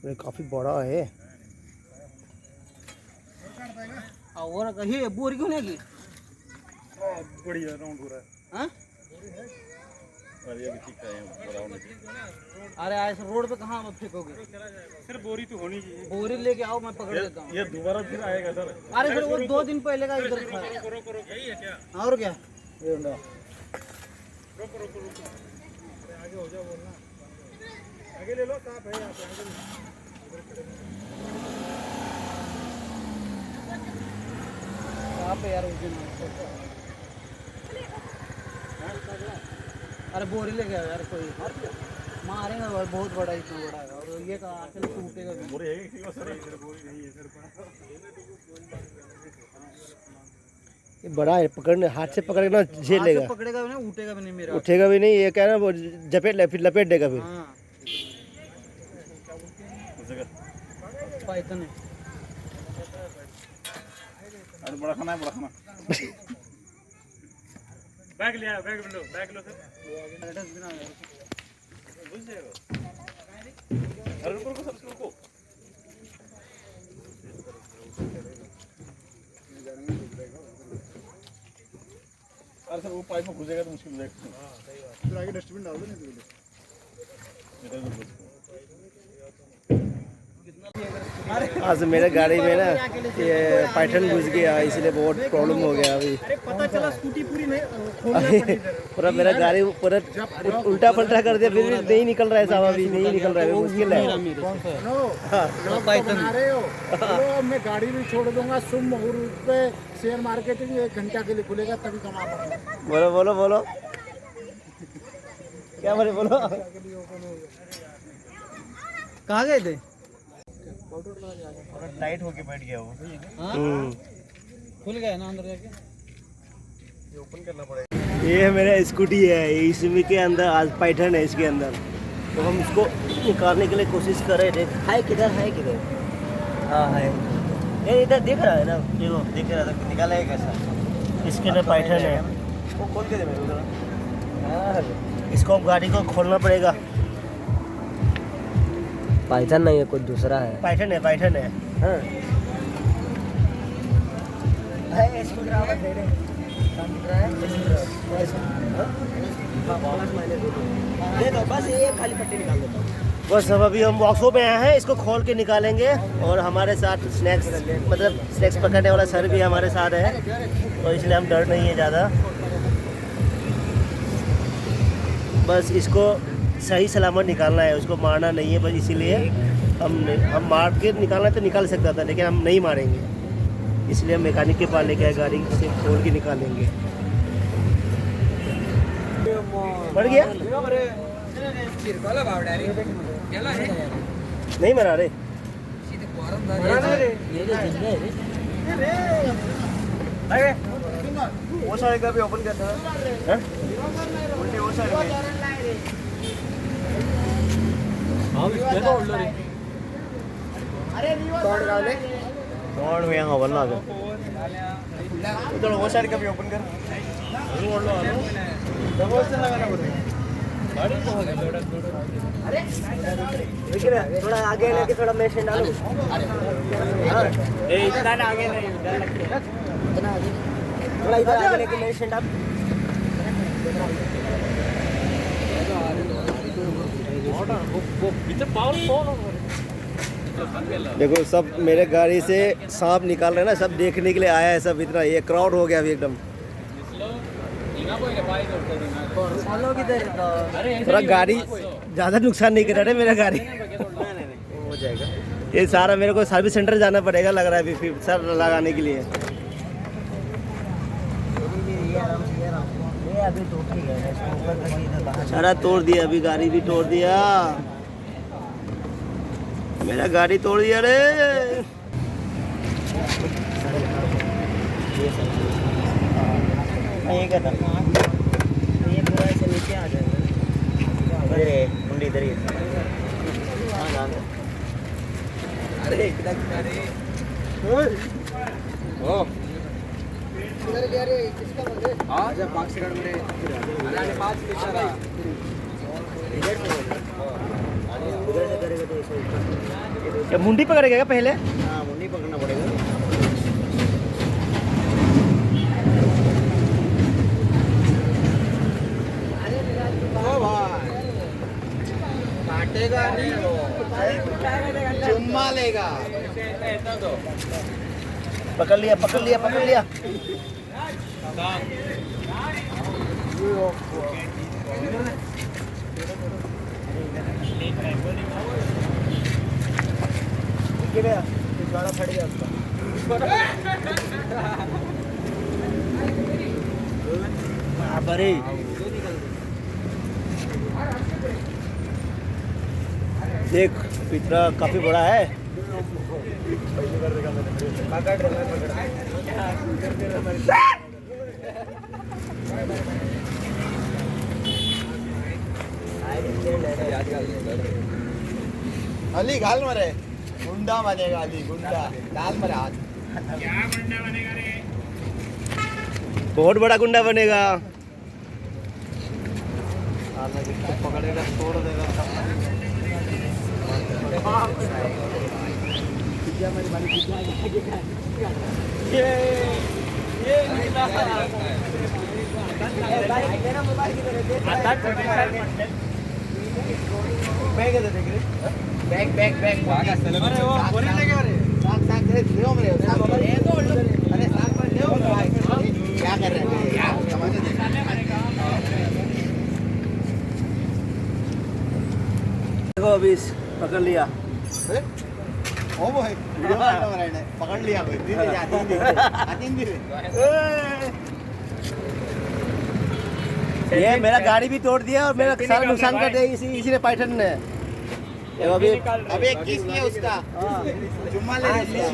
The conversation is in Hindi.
ये काफी बड़ा है। और कहीं बोर क्यों नहीं की? बढ़िया राउंड हो रहा है। हाँ? अरे ये भी ठीक है राउंड। अरे ऐसे रोड पे कहाँ आप फेंकोगे? सर बोरी तो होनी चाहिए। बोरी लेके आओ, मैं पकड़ लेता हूँ। ये दोबारा फिर आएगा सर। अरे फिर वो 2 दिन पहले का इधर था। यही है क्या? और क्या? रोको रोको रोको। आगे हो जाओ बोलना। आगे ले लो, कहाँ पे यहाँ पे आगे। कहाँ पे यार उस दिन? अरे बोरी लेके आओ यार, कोई मारेगा और बहुत बड़ा, इतना बड़ा है। और ये कहाँ आके टूटेगा भी। बोरी है किसी को सर? इधर बोरी नहीं है सर। ये बड़ा है, पकड़ने हाथ से पकड़ना झेल लेगा। पकड़ेगा भी नहीं, उठेगा भी नहीं मेरा। उठेगा भी नहीं, ये कह रहा है वो फिर लपेट देगा फिर। हाँ पाइथन है। अरे बड़ा खाना है, बड़ा खाना। बैग ले आओ, बैग लो सर। एड्रेस भी ना है। घुस जाएगा। अरे रुको रुको सर, रुको। अरे सर वो पाइप में घुसेगा तो मुश्किल हो जाएगा। हाँ सही बात। फिर आगे डस्टबिन डाल दो नहीं तो आज मेरे गाड़ी में ना ये पाइथन घुस गया, इसलिए बहुत प्रॉब्लम हो गया अभी। अरे पता चला स्कूटी पूरी नहीं खोलना पड़ी। पूरा मेरा गाड़ी पूरा उल्टा पलटा कर दिया, फिर भी नहीं निकल रहा है साहब, अभी नहीं निकल रहा है, मुश्किल है। बना रहे हो तो मैं गाड़ी भी छोड़ दूंगा। शुभ मुहूर्त पे शेयर मार्केटिंग 1 घंटा के लिए खुलेगा, तभी कमा पाऊंगा। बोलो बोलो बोलो, क्या बोले बोलो। कहाँ गए थे? टाइट होके बैठ गया वो। खुल गया ना अंदर जाके? ये ओपन करना पड़ेगा। ये मेरा स्कूटी है, इसमें के अंदर आज पाइथन है इसके अंदर, तो हम इसको निकालने के लिए कोशिश कर रहे थे। है किधर? हाँ है, ये इधर दिख रहा है ना, देखो दिख रहा है, निकालेगा कैसा? इसके अंदर पाइथन है, वो खोल के दे मेरे को। इसको अब गाड़ी को खोलना पड़ेगा। पाइथन नहीं है, कुछ दूसरा है। पाइथन है, पाइथन है। हाँ इसको दे दो बस, ये खाली पट्टी निकाल देता हूँ। बस अब अभी हम वर्कशॉप में आए हैं, इसको खोल के निकालेंगे। और हमारे साथ स्नैक्स, मतलब स्नैक्स पकड़ने वाला सर भी हमारे साथ है, तो इसलिए हम डर नहीं है ज़्यादा। बस इसको सही सलामत निकालना है, उसको मारना नहीं है, बस इसीलिए हम मार के निकालना तो निकाल सकता था, लेकिन हम नहीं मारेंगे, इसलिए हम मैकेनिक के पास लेके आए, गाड़ी से खोल के निकालेंगे। बढ़ गया? नहीं मरा रे। वो साइड का भी ओपन करना है। उल्टे वो साइड में। और यहाँ हवा ना दो। तो वो साइड का भी ओपन कर। थोड़ा आगे लेके थोड़ा मेशन डालो। इतना आगे नहीं, थोड़ा इधर आगे लेके मेशन डाल। देखो सब मेरे गाड़ी से सांप निकाल रहे हैं ना, सब देखने के लिए आया है सब, इतना ये क्राउड हो गया अभी एकदम। थोड़ा गाड़ी ज़्यादा नुकसान नहीं कर रहा है मेरा गाड़ी। हो जाएगा ये सारा, मेरे को सर्विस सेंटर जाना पड़ेगा लग रहा है अभी फिर सर लगाने के लिए। सारा तोड़ दिया, अभी गाड़ी भी तोड़ दिया, मेरा गाड़ी तोड़ दिया रे। ये क्या था? ये पूरा ऐसे नीचे आ जाएगा। अरे मुंडी इधर ही है। अरे एकदम किनारे। ओ इधर क्या रे? किसका बंदे? हां जब 5 सेकंड में अरे 5 इशारा इधर से करेगा तो ऐसे क्या मुंडी पकड़ेगा क्या पहले? हाँ मुंडी पकड़ना पड़ेगा। ओ भाई काटेगा नहीं वो, चुम्मा लेगा। पकड़ लिया पकड़ लिया पकड़ लिया। गाड़ा फट गया उसका। अरे देख पितरा काफी बड़ा है। अली घाल मरे गुंडा बनेगा। अली गुंडा डाल मरे हाथ। बहुत बड़ा गुंडा बनेगा। पकड़ेगा तोड़ देगा। बैग बैग बैग अरे वो बोले लगे अरे साथ साथ ले मेरे अरे साथ पर ले भाई क्या कर रहे हैं यार समझ देखो अभी पकड़ लिया। ओ भाई वीडियो बना रहे हैं पकड़ लिया भाई धीरे आती धीरे ये मेरा गाड़ी भी तोड़ दिया और मेरा सारा नुकसान कर दिया इसी ने पाइथन ने। देखो अभी अभी एक किस लिया उसका चुम्मा ले लिया।